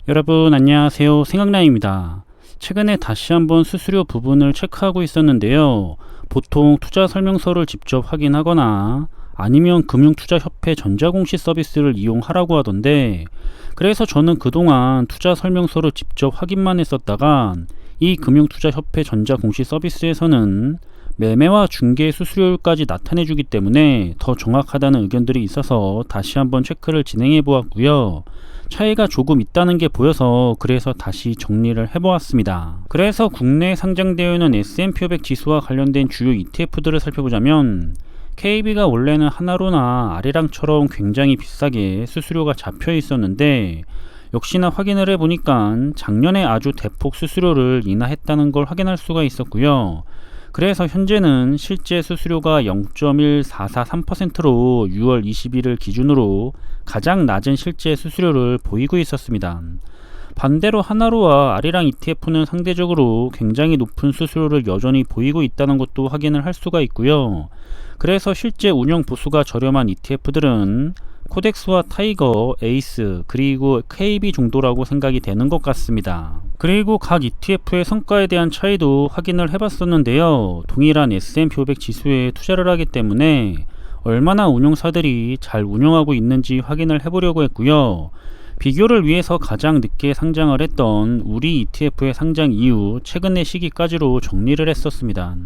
여러분 안녕하세요. 생각나입니다. 최근에 다시 한번 수수료 부분을 체크하고 있었는데요. 보통 투자 설명서를 직접 확인하거나 아니면 금융투자협회 전자공시 서비스를 이용하라고 하던데, 그래서 저는 그동안 투자 설명서를 직접 확인만 했었다가 이 금융투자협회 전자공시 서비스에서는 매매와 중개 수수료율까지 나타내 주기 때문에 더 정확하다는 의견들이 있어서 다시 한번 체크를 진행해 보았고요. 차이가 조금 있다는 게 보여서 그래서 다시 정리를 해보았습니다. 그래서 국내에 상장되어 있는 S&P 500 지수와 관련된 주요 ETF들을 살펴보자면, KB가 원래는 하나로나 아리랑처럼 굉장히 비싸게 수수료가 잡혀 있었는데, 역시나 확인을 해보니까 작년에 아주 대폭 수수료를 인하했다는 걸 확인할 수가 있었고요. 그래서 현재는 실제 수수료가 0.1443%로 6월 20일을 기준으로 가장 낮은 실제 수수료를 보이고 있었습니다. 반대로 하나로와 아리랑 ETF는 상대적으로 굉장히 높은 수수료를 여전히 보이고 있다는 것도 확인을 할 수가 있고요. 그래서 실제 운영 보수가 저렴한 ETF들은 코덱스와 타이거, 에이스, 그리고 KB 정도라고 생각이 되는 것 같습니다. 그리고 각 ETF의 성과에 대한 차이도 확인을 해봤었는데요. 동일한 S&P 500 지수에 투자를 하기 때문에 얼마나 운용사들이 잘 운영하고 있는지 확인을 해보려고 했고요. 비교를 위해서 가장 늦게 상장을 했던 우리 ETF의 상장 이후 최근의 시기까지로 정리를 했었습니다.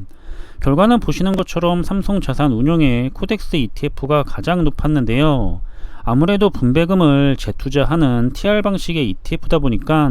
결과는 보시는 것처럼 삼성자산운용의 코덱스 ETF가 가장 높았는데요. 아무래도 분배금을 재투자하는 TR 방식의 ETF다 보니까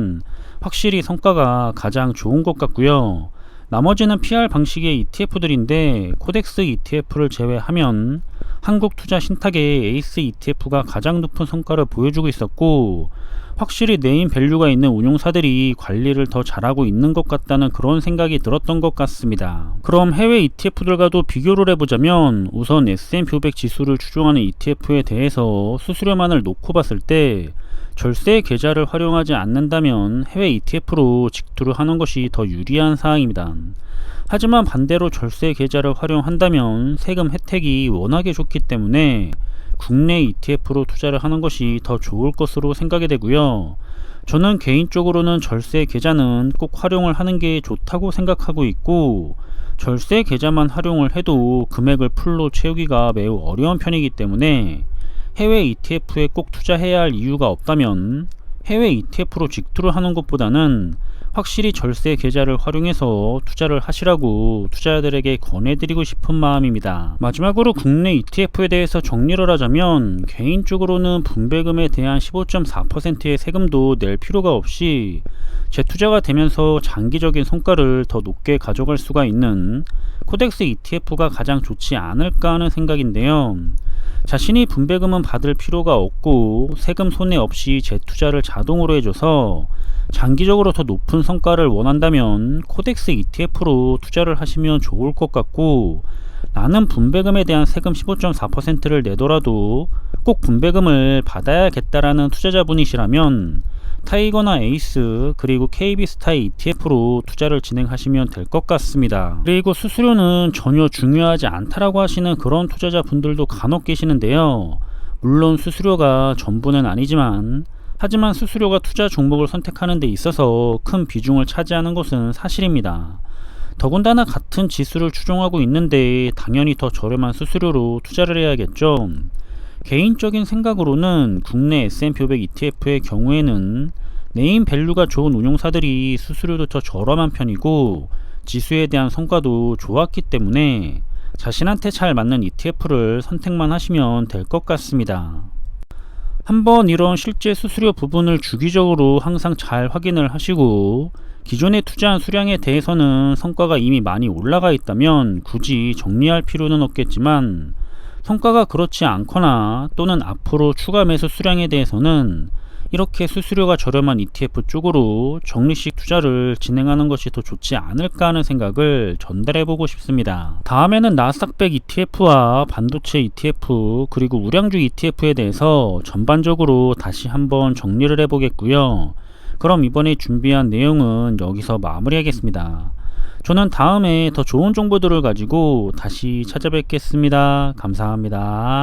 확실히 성과가 가장 좋은 것 같고요. 나머지는 PR 방식의 ETF들인데 코덱스 ETF를 제외하면 한국투자신탁의 에이스 ETF가 가장 높은 성과를 보여주고 있었고, 확실히 네임 밸류가 있는 운용사들이 관리를 더 잘하고 있는 것 같다는 그런 생각이 들었던 것 같습니다. 그럼 해외 ETF들과도 비교를 해보자면, 우선 S&P 500 지수를 추종하는 ETF에 대해서 수수료만을 놓고 봤을 때 절세 계좌를 활용하지 않는다면 해외 ETF로 직투를 하는 것이 더 유리한 사항입니다. 하지만 반대로 절세 계좌를 활용한다면 세금 혜택이 워낙에 좋기 때문에 국내 ETF로 투자를 하는 것이 더 좋을 것으로 생각이 되고요. 저는 개인적으로는 절세 계좌는 꼭 활용을 하는 게 좋다고 생각하고 있고, 절세 계좌만 활용을 해도 금액을 풀로 채우기가 매우 어려운 편이기 때문에 해외 ETF에 꼭 투자해야 할 이유가 없다면 해외 ETF로 직투를 하는 것보다는 확실히 절세 계좌를 활용해서 투자를 하시라고 투자자들에게 권해드리고 싶은 마음입니다. 마지막으로 국내 ETF에 대해서 정리를 하자면, 개인적으로는 분배금에 대한 15.4%의 세금도 낼 필요가 없이 재투자가 되면서 장기적인 성과를 더 높게 가져갈 수가 있는 코덱스 ETF가 가장 좋지 않을까 하는 생각인데요. 자신이 분배금은 받을 필요가 없고 세금 손해 없이 재투자를 자동으로 해줘서 장기적으로 더 높은 성과를 원한다면 코덱스 ETF로 투자를 하시면 좋을 것 같고, 나는 분배금에 대한 세금 15.4%를 내더라도 꼭 분배금을 받아야겠다라는 투자자분이시라면 타이거나 에이스 그리고 KB스타의 ETF로 투자를 진행하시면 될 것 같습니다. 그리고 수수료는 전혀 중요하지 않다라고 하시는 그런 투자자분들도 간혹 계시는데요. 물론 수수료가 전부는 아니지만, 하지만 수수료가 투자 종목을 선택하는 데 있어서 큰 비중을 차지하는 것은 사실입니다. 더군다나 같은 지수를 추종하고 있는데 당연히 더 저렴한 수수료로 투자를 해야겠죠. 개인적인 생각으로는 국내 S&P 500 ETF의 경우에는 네임 밸류가 좋은 운용사들이 수수료도 더 저렴한 편이고 지수에 대한 성과도 좋았기 때문에 자신한테 잘 맞는 ETF를 선택만 하시면 될 것 같습니다. 한번 이런 실제 수수료 부분을 주기적으로 항상 잘 확인을 하시고, 기존에 투자한 수량에 대해서는 성과가 이미 많이 올라가 있다면 굳이 정리할 필요는 없겠지만, 성과가 그렇지 않거나 또는 앞으로 추가 매수 수량에 대해서는 이렇게 수수료가 저렴한 ETF 쪽으로 적립식 투자를 진행하는 것이 더 좋지 않을까 하는 생각을 전달해 보고 싶습니다. 다음에는 나스닥 100 ETF와 반도체 ETF 그리고 우량주 ETF에 대해서 전반적으로 다시 한번 정리를 해 보겠고요. 그럼 이번에 준비한 내용은 여기서 마무리하겠습니다. 저는 다음에 더 좋은 정보들을 가지고 다시 찾아뵙겠습니다. 감사합니다.